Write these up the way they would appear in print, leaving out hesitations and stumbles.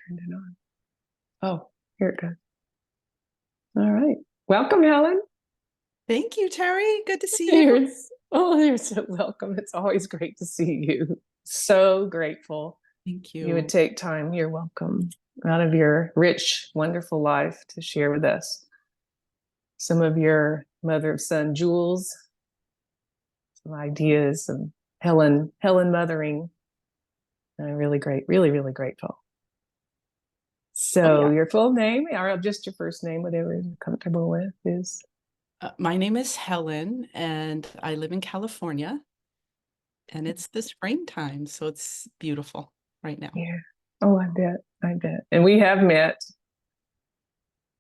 turned it on. Oh, here it goes. All right. Welcome, Helen. Thank you, Terry. Good to see you. You're so welcome. It's always great to see you. So grateful Thank you would you. take time. You're welcome out of your rich, wonderful life to share with us some of your mother of son jewels, some ideas, and Helen mothering. I'm really great, really grateful. Oh, So yeah. your full name, or just your first name, whatever you're comfortable with, is My name is Helen, and I live in California, and it's the springtime, so it's beautiful right now. yeah. Oh, I bet. And we have met.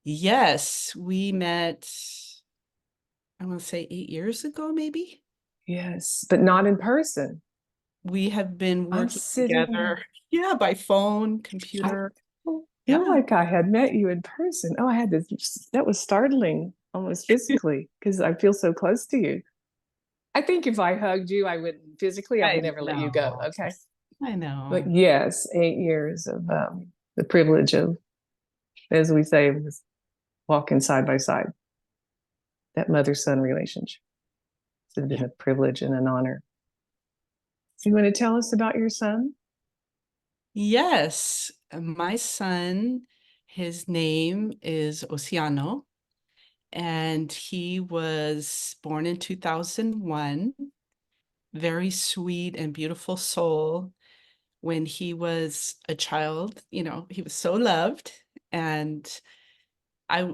Yes, we met, I want to say 8 years ago, maybe. Yes, but not in person. We have been I'm working sitting. together, yeah, by phone, I computer. feel Yeah, like I had met you in person. Oh, I had this. That was startling, almost physically, because I feel so close to you. I think if I hugged you, I wouldn't physically. I I would never let you go. know. Okay, I but know. yes, 8 years of the privilege of, as we say, was walking side by side. That mother-son relationship. It's been Yeah. a privilege and an honor. So you want to tell us about your son? Yes, my son, his name is Oceano, and he was born in 2001. Very sweet and beautiful soul. When he was a child, he was so loved. And I,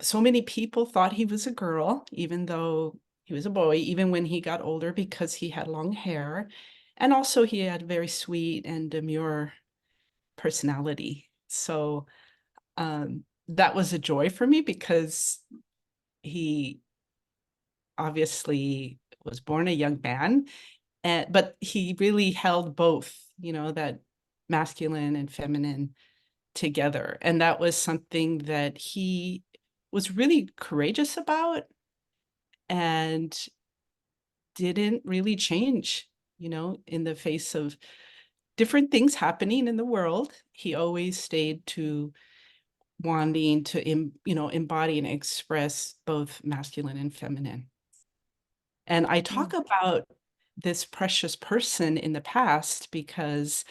so many people thought he was a girl, even though he was a boy, even when he got older, because he had long hair. And also, he had a very sweet and demure personality. So that was a joy for me because he obviously was born a young man, but he really held both, that masculine and feminine together. And that was something that he was really courageous about and didn't really change, in the face of different things happening in the world. He always stayed to wanting to embody and express both masculine and feminine. And I talk about this precious person in the past because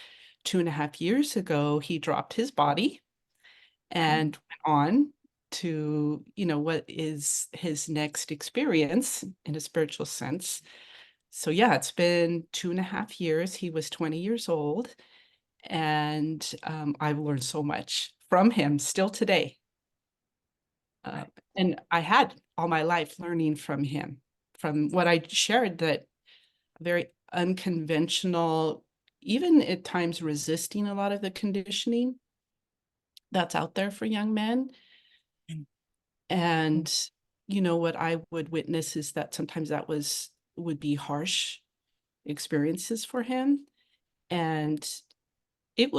2.5 years ago he dropped his body and went on to what is his next experience in a spiritual sense. So yeah, it's been 2.5 years. He was 20 years old, and I've learned so much from him still today. Uh, and I had all my life learning from him, from what I shared, that very unconventional, even at times resisting a lot of the conditioning that's out there for young men. And, what I would witness is that sometimes that would be harsh experiences for him. And it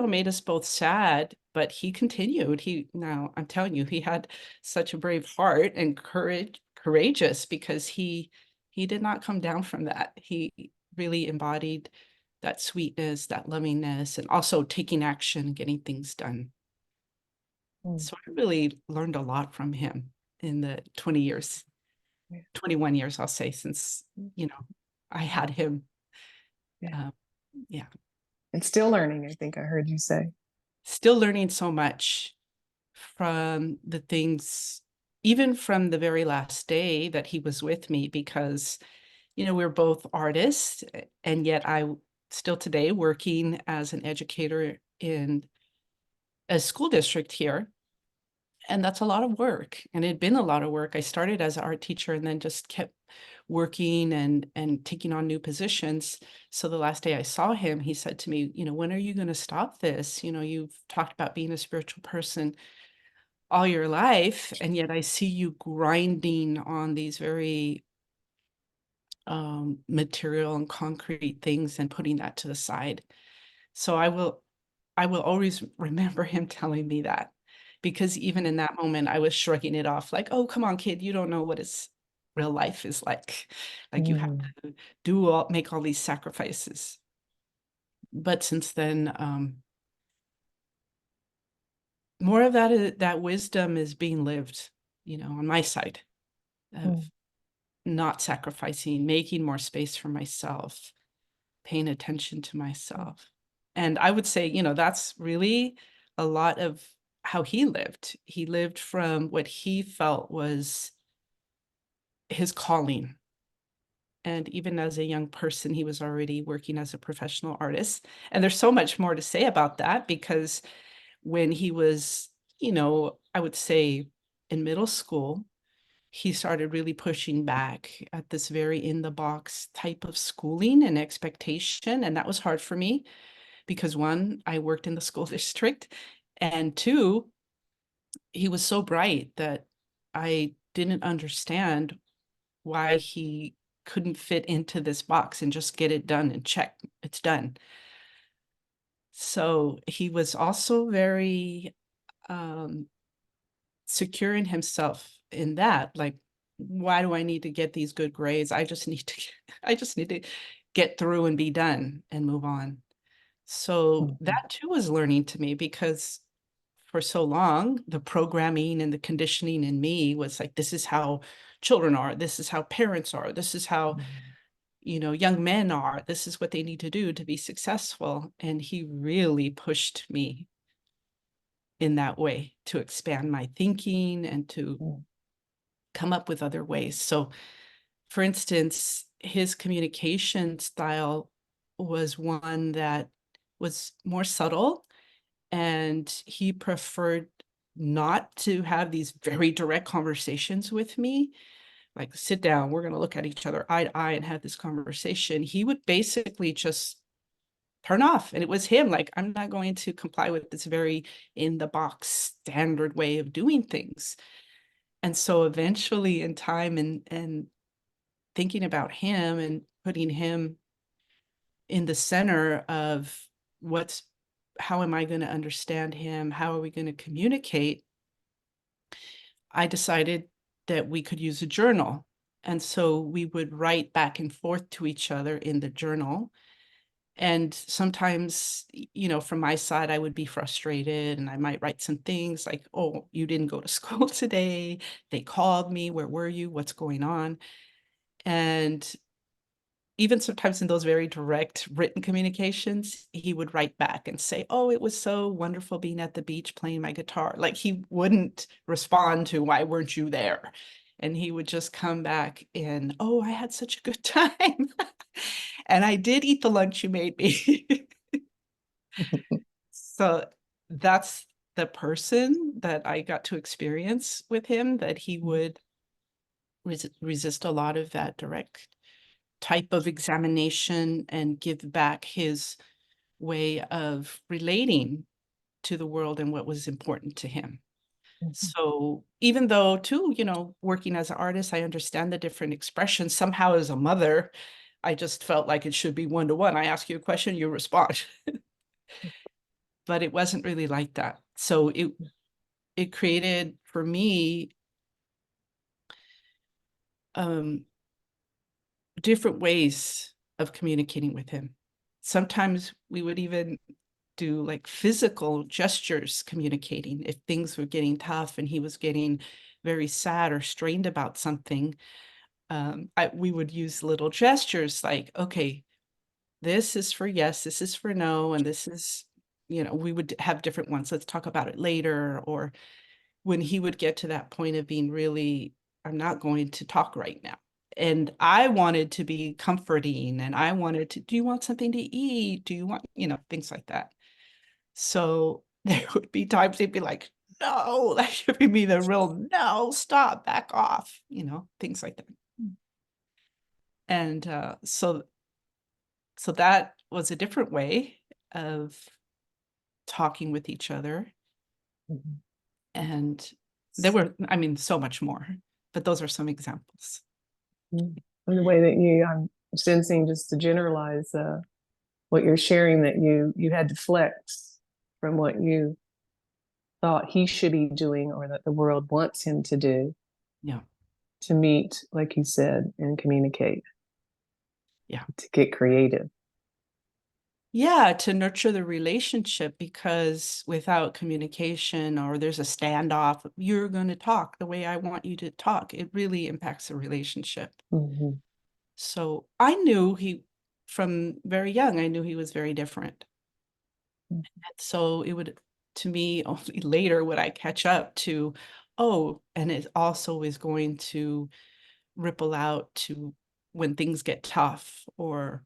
made us both sad, but he continued. Now I'm telling you, he had such a brave heart and courageous, because he did not come down from that. He really embodied that sweetness, that lovingness, and also taking action, getting things done. Mm. So I really learned a lot from him in the 20 years, 21 years, I'll say, since, I had him. Yeah. Uh, yeah. And still learning, I think I heard you say. Still learning so much from the things, even from the very last day that he was with me, because, we're both artists, and yet I still today working as an educator in a school district here. And that's a lot of work. And it had been a lot of work. I started as an art teacher and then just kept working and taking on new positions. So the last day I saw him, he said to me, when are you going to stop this? You've talked about being a spiritual person all your life, and yet I see you grinding on these very material and concrete things and putting that to the side. So I will always remember him telling me that, because even in that moment I was shrugging it off like, oh, come on, kid, you don't know what it's real life is like. Like, you have Mm. to make all these sacrifices. But since then, more of that wisdom is being lived, on my side of Mm. not sacrificing, making more space for myself, paying attention to myself. And I would say, that's really a lot of how he lived. He lived from what he felt was his calling. And even as a young person, he was already working as a professional artist. And there's so much more to say about that, because when he was, I would say in middle school, he started really pushing back at this very in the box type of schooling and expectation. And that was hard for me because, one, I worked in the school district, and two, he was so bright that I didn't understand why he couldn't fit into this box and just get it done and check, it's done. So he was also very um, secure in himself in that, like, why do I need to get these good grades? I just need to get through and be done and move on. So Mhm. that too was learning to me, because for so long, the programming and the conditioning in me was like, this is how children are, this is how parents are, this is how, young men are, this is what they need to do to be successful. And he really pushed me in that way to expand my thinking and to Mm. come up with other ways. So, for instance, his communication style was one that was more subtle, and he preferred not to have these very direct conversations with me, like, sit down, we're going to look at each other eye to eye and have this conversation. He would basically just turn off, and it was him, like, I'm not going to comply with this very in the box standard way of doing things. And so eventually in time, and thinking about him and putting him in the center of what's how am I going to understand him? How are we going to communicate? I decided that we could use a journal. And so we would write back and forth to each other in the journal. And sometimes, from my side, I would be frustrated and I might write some things like, oh, you didn't go to school today. They called me. Where were you? What's going on? And even sometimes in those very direct written communications, he would write back and say, oh, it was so wonderful being at the beach playing my guitar. Like, he wouldn't respond to, why weren't you there? And he would just come back in, oh, I had such a good time. And I did eat the lunch you made me. So that's the person that I got to experience with him, that he would resist a lot of that direct type of examination and give back his way of relating to the world and what was important to him. Mhm. So even though too, working as an artist, I understand the different expressions. Somehow as a mother, I just felt like it should be one-to-one. I ask you a question, you respond. But it wasn't really like that. So it created for me um different ways of communicating with him. Sometimes we would even do like physical gestures communicating if things were getting tough and he was getting very sad or strained about something. We would use little gestures like, okay, this is for yes, this is for no, and this is, we would have different ones. Let's talk about it later. Or when he would get to that point of being really, I'm not going to talk right now. And I wanted to be comforting, and I wanted to, do you want something to eat? Do you want, things like that. So there would be times he'd be like, no, that should be the real no, stop, back off, things like that. And so that was a different way of talking with each other. Mhm. And there were, I mean, so much more, but those are some examples. Mm. And the way that I'm sensing, just to generalize what you're sharing, that you had to flex from what you thought he should be doing or that the world wants him to do, Yeah. to meet, like you said, and communicate, Yeah. to get creative. Yeah, to nurture the relationship, because without communication, or there's a standoff, you're going to talk the way I want you to talk. It really impacts the relationship. Mhm. So I knew from very young, I knew he was very different. Mm. And so it would, to me, only later would I catch up to, oh, and it also is going to ripple out to when things get tough or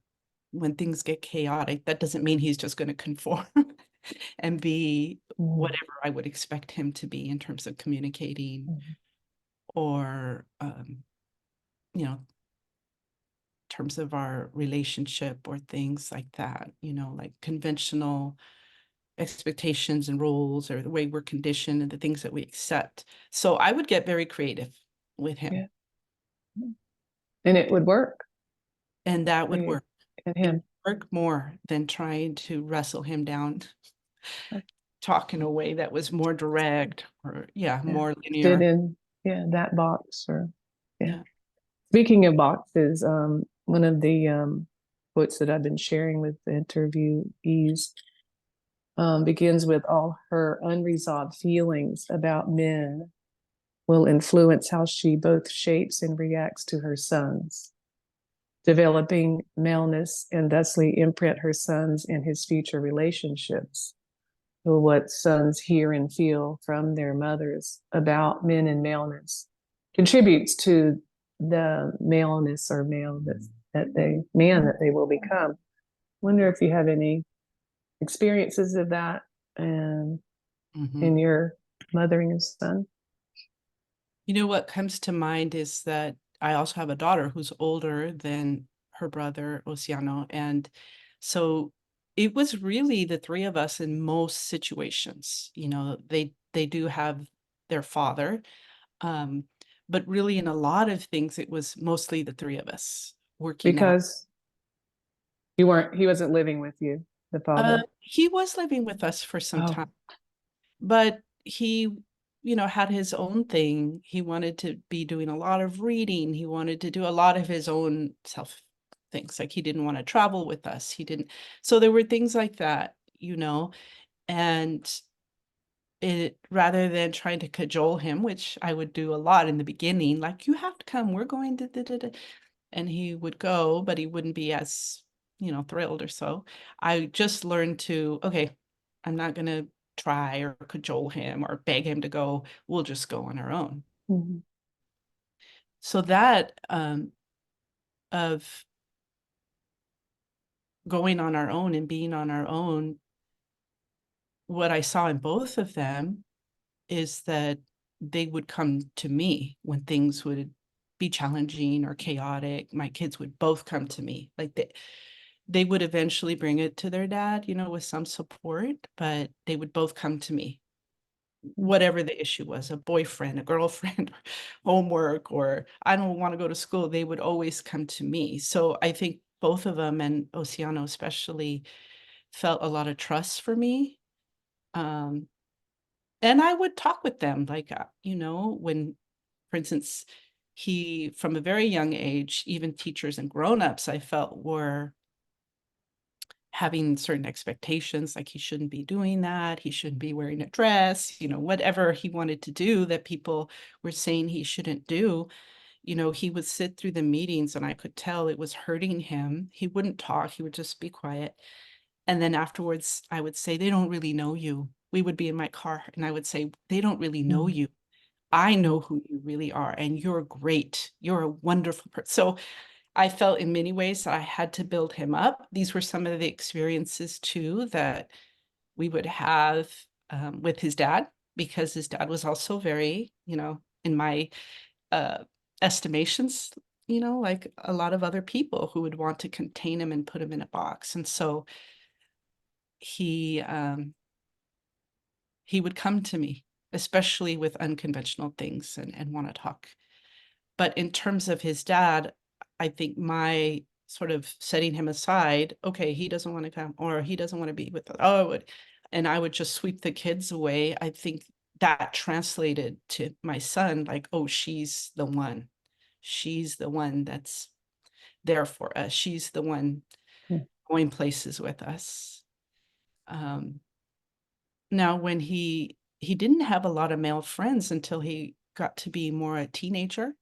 when things get chaotic. That doesn't mean he's just going to conform and be Mhm. whatever I would expect him to be in terms of communicating, Mhm. or terms of our relationship or things like that, like conventional expectations and rules, or the way we're conditioned and the things that we accept. So I would get very creative with him, Yeah. And it would work and that for would you work. and It him. would work more than trying to wrestle him down, talk in a way that was more direct, or Yeah. more Fit linear. in, yeah, that box or yeah. Yeah. Speaking of boxes, one of the quotes that I've been sharing with the interviewees begins with all her unresolved feelings about men will influence how she both shapes and reacts to her sons, developing maleness and thusly imprint her sons and his future relationships. So what sons hear and feel from their mothers about men and maleness contributes to the maleness or male that they will become. Wonder if you have any experiences of that and Mhm. in your mothering a son. What comes to mind is that I also have a daughter who's older than her brother Oceano, and so it was really the three of us in most situations. They do have their father, um, but really in a lot of things it was mostly the three of us working out. Because he wasn't living with you, the father. He was living with us for some Oh, time, but he had his own thing. He wanted to be doing a lot of reading. He wanted to do a lot of his own self things. Like, he didn't want to travel with us. He didn't. So there were things like that, and rather than trying to cajole him, which I would do a lot in the beginning, like, you have to come, we're going to da, da, da," and he would go, but he wouldn't be as, thrilled or so. I just learned to, okay, I'm not going to try or cajole him or beg him to go. We'll just go on our own. mhm. So that, of going on our own and being on our own, what I saw in both of them is that they would come to me when things would be challenging or chaotic. My kids would both come to me. Like, they would eventually bring it to their dad, with some support, but they would both come to me, whatever the issue was, a boyfriend, a girlfriend, homework, or I don't want to go to school. They would always come to me. So I think both of them, and Oceano especially, felt a lot of trust for me. Um, and I would talk with them, like, when, for instance, he, from a very young age, even teachers and grown-ups, I felt, were having certain expectations, like he shouldn't be doing that, he shouldn't be wearing a dress, whatever he wanted to do that people were saying he shouldn't do. He would sit through the meetings and I could tell it was hurting him. He wouldn't talk, he would just be quiet. And then afterwards, I would say, they don't really know you. We would be in my car and I would say, they don't really know Mhm. you. I know who you really are, and you're great. You're a wonderful person. So I felt in many ways that I had to build him up. These were some of the experiences too that we would have, with his dad, because his dad was also very, in my uh, estimations, like a lot of other people who would want to contain him and put him in a box. And so he he would come to me, especially with unconventional things, and want to talk. But in terms of his dad, I think my sort of setting him aside, okay, he doesn't want to come, or he doesn't want to be with us. Oh, and I would just sweep the kids away. I think that translated to my son, like, oh, she's the one. She's the one that's there for us. She's the one going places with us. Now, when he didn't have a lot of male friends until he got to be more a teenager.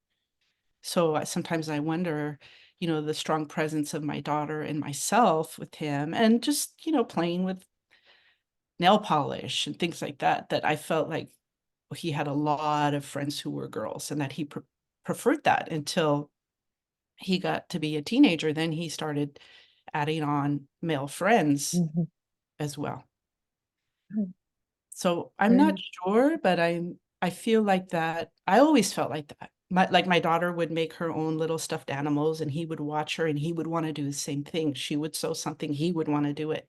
So sometimes I wonder, the strong presence of my daughter and myself with him, and just, playing with nail polish and things like that, that I felt like he had a lot of friends who were girls and that he preferred that until he got to be a teenager. Then he started adding on male friends Mhm. as well. Mm. So I'm not Great. sure, but I feel like that. I always felt like that. My daughter would make her own little stuffed animals and he would watch her and he would want to do the same thing. She would sew something, he would want to do it.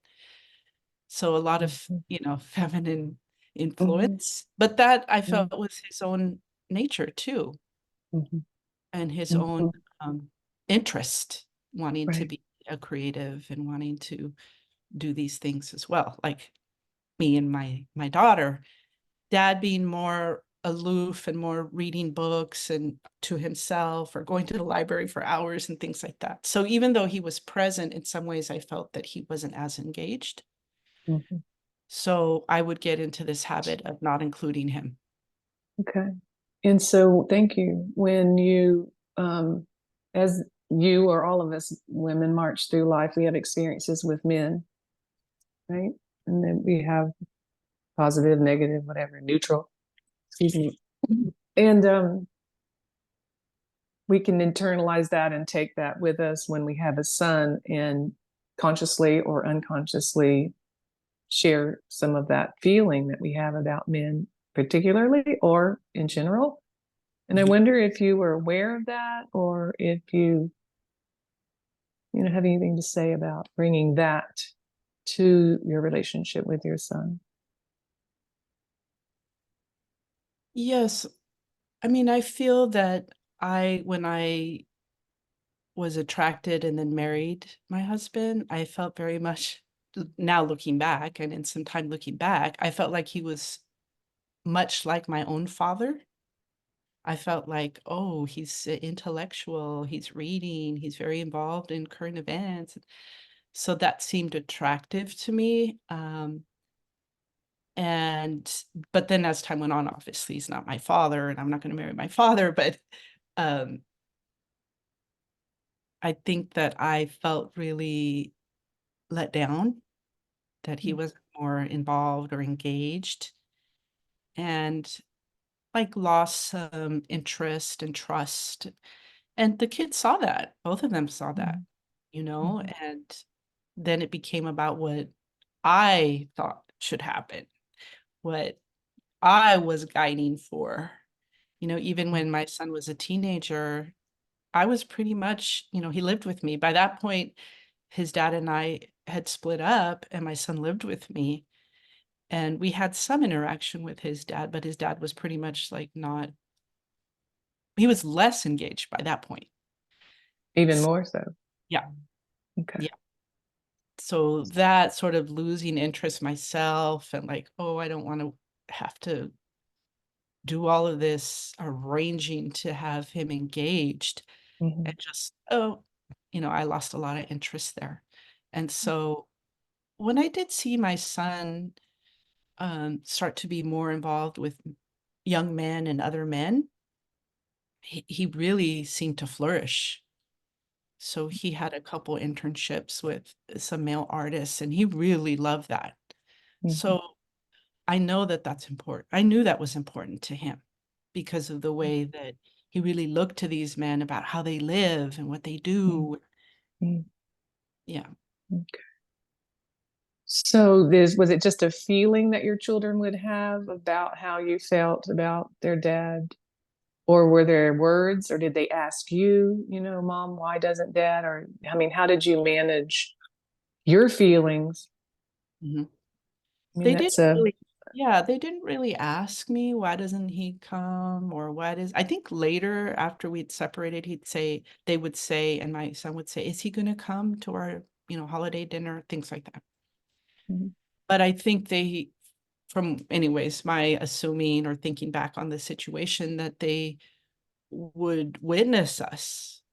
So a lot of, Mhm. feminine Mhm. influence, but that I Mhm. felt was his own nature too, Mhm. and his own Mhm. interest, wanting to Right. be a creative and wanting to do these things as well. Like me and my daughter, dad being more aloof and more reading books and to himself or going to the library for hours and things like that. So even though he was present, in some ways I felt that he wasn't as engaged. Mhm. So I would get into this habit of not including him. Okay. And so, thank you. When you, as you or all of us women march through life, we have experiences with men, right? And then we have positive, negative, whatever, neutral. Excuse me. And we can internalize that and take that with us when we have a son and consciously or unconsciously share some of that feeling that we have about men, particularly or in general. And I Mhm. wonder if you were aware of that or if you have anything to say about bringing that to your relationship with your son. Yes. I mean, I feel that when I was attracted and then married my husband, I felt very much, now looking back and in some time looking back, I felt like he was much like my own father. I felt like, oh, he's intellectual, he's reading, he's very involved in current events. So that seemed attractive to me. And but then as time went on, obviously he's not my father and I'm not going to marry my father, but um I think that I felt really let down that he wasn't more involved or engaged, and like lost some interest and trust. And the kids saw that. Both of them saw that, Mhm. Mhm. and then it became about what I thought should happen, what I was guiding for. Even when my son was a teenager, I was pretty much, he lived with me. By that point, his dad and I had split up, and my son lived with me. And we had some interaction with his dad, but his dad was pretty much like not, he was less engaged by that point. Even S- more so. Yeah. Okay. Yeah. So that sort of losing interest myself and like, oh, I don't want to have to do all of this arranging to have him engaged, Mhm. and just, oh, I lost a lot of interest there. And so when I did see my son start to be more involved with young men and other men, he really seemed to flourish. So he had a couple internships with some male artists, and he really loved that. Mhm. So I know that that's important. I knew that was important to him because of the way that he really looked to these men about how they live and what they Mhm. do. Mhm. Yeah. Okay. So this was it just a feeling that your children would have about how you felt about their dad? Or were there words, or did they ask you, Mom, why doesn't dad? Or, I mean, how did you manage your feelings? Mhm. I mean, They that's didn't a, really Yeah, they didn't really ask me, "Why doesn't he come?" or "What is" I think later after we'd separated, they would say, and my son would say, "Is he gonna come to our, holiday dinner?" Things like that. Mhm. But I think from anyways, my assuming or thinking back on the situation, that they would witness us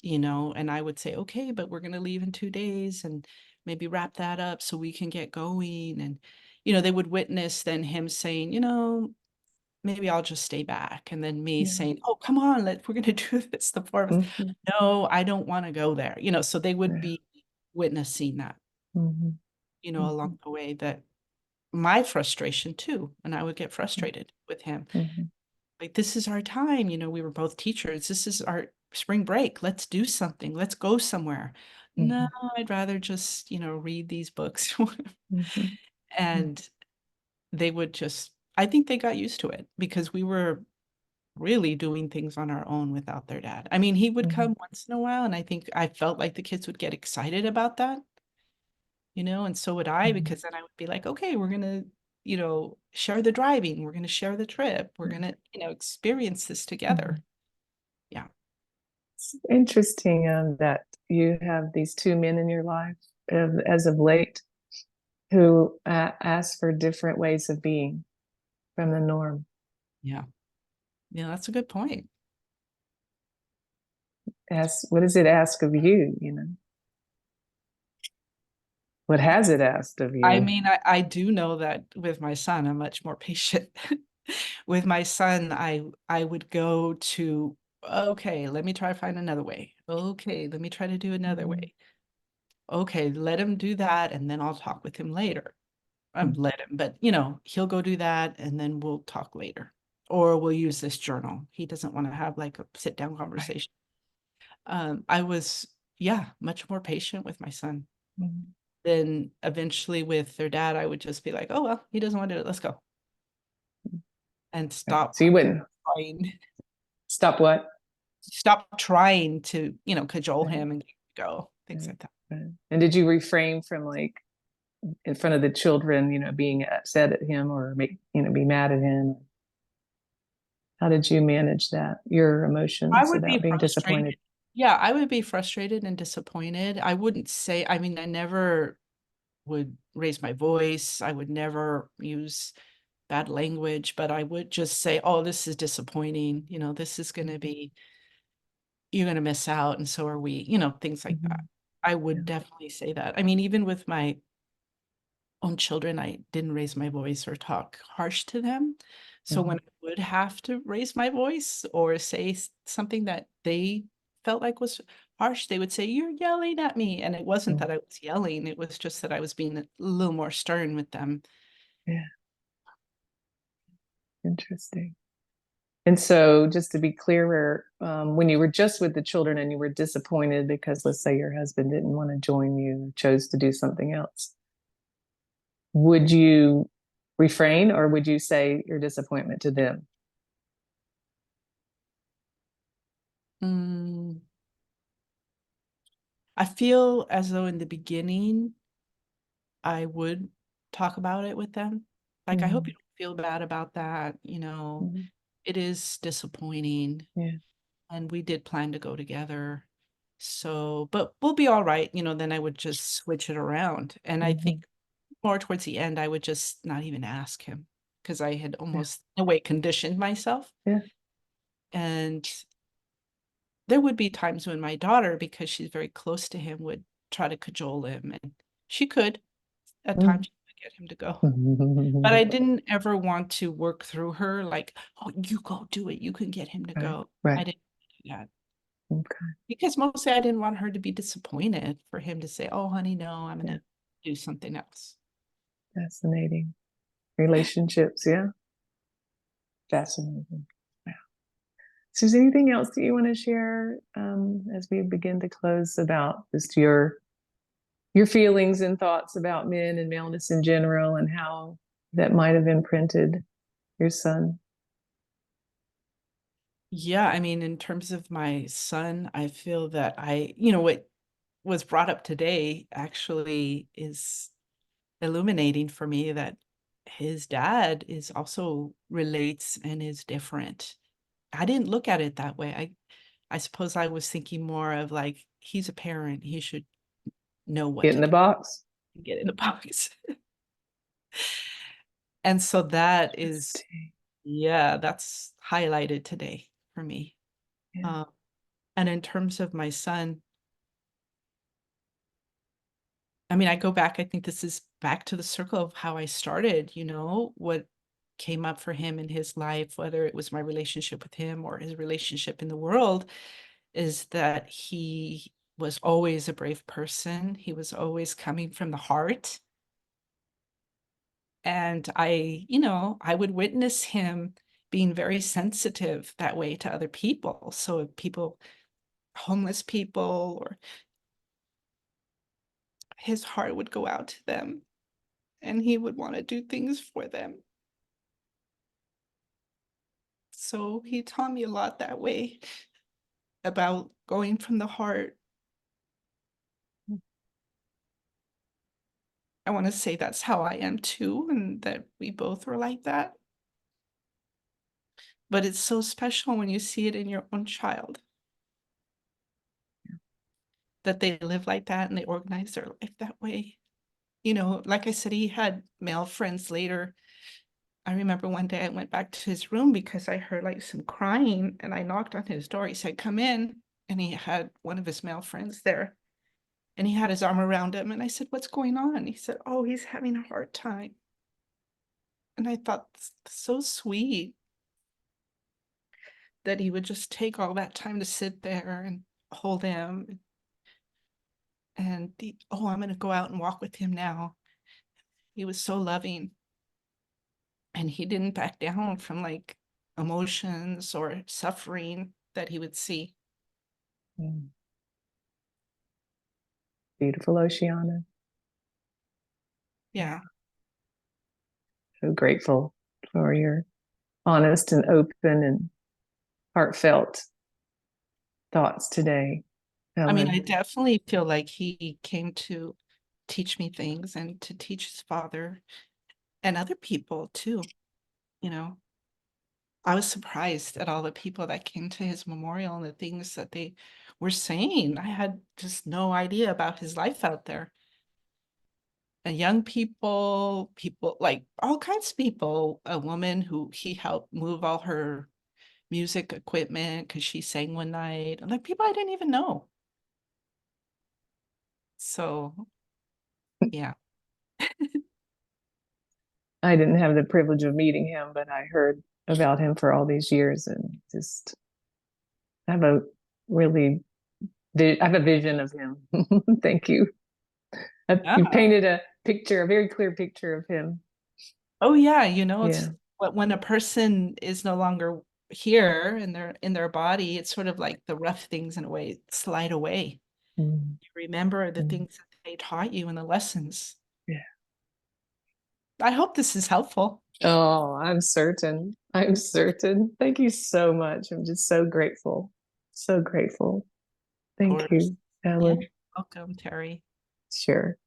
and I would say, okay, but we're going to leave in 2 days and maybe wrap that up so we can get going. And, they would witness then him saying, maybe I'll just stay back. And then me Yeah. saying, oh, come on, we're going to do this, the four of us. Mhm. No, I don't want to go there. So they would Yeah. be witnessing that, Mhm. along the way, that my frustration too. And I would get Mhm. frustrated with him. Mhm. Like, this is our time. We were both teachers. This is our spring break. Let's do something. Let's go somewhere. No, Mhm. I'd rather just, read these books. Mhm. Mhm. And they would just, I think they got used to it because we were really doing things on our own without their dad. I mean, he would Mhm. come once in a while, and I think I felt like the kids would get excited about that, and so would I, Mhm. because then I would be like, okay, we're gonna, share the driving, we're gonna share the trip, we're Yeah. gonna, experience this together. Mhm. Yeah. It's interesting that you have these two men in your life as of late who ask for different ways of being from the norm. Yeah. Yeah, that's a good point. What does it ask of you? What has it asked of I you? mean, I do know that with my son, I'm much more patient. With my son, I would go to, okay, let me try to find another way. Okay, let me try to do another Mhm. way. Okay, let him do that, and then I'll talk with him later. Let him, but he'll go do that, and then we'll talk later. Or we'll use this journal. He doesn't want to have like a sit down Right. conversation. I was, yeah, much more patient with my son. Mhm. Then eventually with their dad, I would just be like, oh, well, he doesn't want to do it. Let's go. And Okay. So you wouldn't trying, stop what? stop trying to, cajole Right. him and go, things Right. like that. Right. And did you refrain from like in front of the children, being upset at him or be mad at him? How did you manage that? Your I emotions would be about being frustrated. disappointed? Yeah, I would be frustrated and disappointed. I wouldn't say, I mean, I never would raise my voice. I would never use bad language, but I would just say, oh, this is disappointing. This is going to Mhm. be, you're going to miss out. And so are we, things like that. Mhm. I Yeah. would definitely say that. I mean, even with my own children, I didn't raise my voice or talk harsh to them. So when Mhm. I would have to raise my voice or say something that they felt like was harsh, they would say, "You're yelling at me." And it wasn't Mhm. that I was yelling, it was just that I was being a little more stern with them. Yeah. Interesting. And so, just to be clearer, when you were just with the children and you were disappointed because, let's say, your husband didn't want to join you or chose to do something else, would you refrain or would you say your disappointment to them? Mm, I feel as though in the beginning, I would talk about it with them. Like, I hope you Mhm. don't feel bad about that. Mhm. It is disappointing. Yeah. And we did plan to go together. So, but we'll be all right. Then I would just switch it around. And I think Mhm. more towards the end, I would just not even ask him because I had Yeah. almost, in a way, conditioned myself. Yeah. And there would be times when my daughter, because she's very close to him, would try to cajole him. And she could, at Mhm. times, she could get him to go. But I didn't ever want to work through her like, oh, you go do it. You can get him to Right. go. I Right. didn't do that. Okay. Because mostly I didn't want her to be disappointed for him to say, "Oh, honey, no, I'm Yeah. gonna do something else." Fascinating. Relationships. Yeah. Fascinating. Yeah. So, is there anything else that you want to share as we begin to close about just your feelings and thoughts about men and maleness in general and how that might have imprinted your son? Yeah, I mean, in terms of my son, I feel that what was brought up today actually is illuminating for me that his dad is also relates and is different. I didn't look at it that way. I suppose I was thinking more of like, he's a parent, he should know what Get in to the do, box. get in the box. And so that is, Interesting. yeah, that's highlighted today for me. Yeah. Um, And in terms of my son, I mean, I go back, I think this is back to the circle of how I started, what came up for him in his life, whether it was my relationship with him or his relationship in the world, is that he was always a brave person. He was always coming from the heart. And I would witness him being very sensitive that way to other people. So if people, homeless people, or his heart would go out to them and he would want to do things for them. So he taught me a lot that way about going from the heart. I want to say that's how I am too, and that we both are like that. But it's so special when you see it in your own child, that they live like that and they organize their life that way. Like I said, he had male friends later. I remember one day I went back to his room because I heard like some crying, and I knocked on his door. He said, "Come in." And he had one of his male friends there, and he had his arm around him. And I said, "What's going on?" He said, "Oh, he's having a hard time." And I thought, so sweet that he would just take all that time to sit there and hold him. And oh, I'm going to go out and walk with him now. He was so loving. And he didn't back down from like emotions or suffering that he would see. Mm. Beautiful, Oceana. Yeah. So grateful for your honest and open and heartfelt thoughts today, I mean, I Helen. definitely feel like he came to teach me things and to teach his father and other people too. I was surprised at all the people that came to his memorial and the things that they were saying. I had just no idea about his life out there. And young people like all kinds of people, a woman who he helped move all her music equipment because she sang one night, and like people I didn't even know. So yeah. I didn't have the privilege of meeting him, but I heard about him for all these years, and just I have a really I have a vision of him. Thank you. You Yeah. painted a picture, a very clear picture of him. Oh yeah, it's Yeah. when a person is no longer here and they're in their body, it's sort of like the rough things in a way slide away. Mm. You remember the Mm. things that they taught you and the lessons. Yeah. I hope this is helpful. Oh, I'm certain. I'm certain. Thank you so much. I'm just so grateful. So grateful. Of Thank course. you, Yeah. Helen. Welcome, Terry. Sure.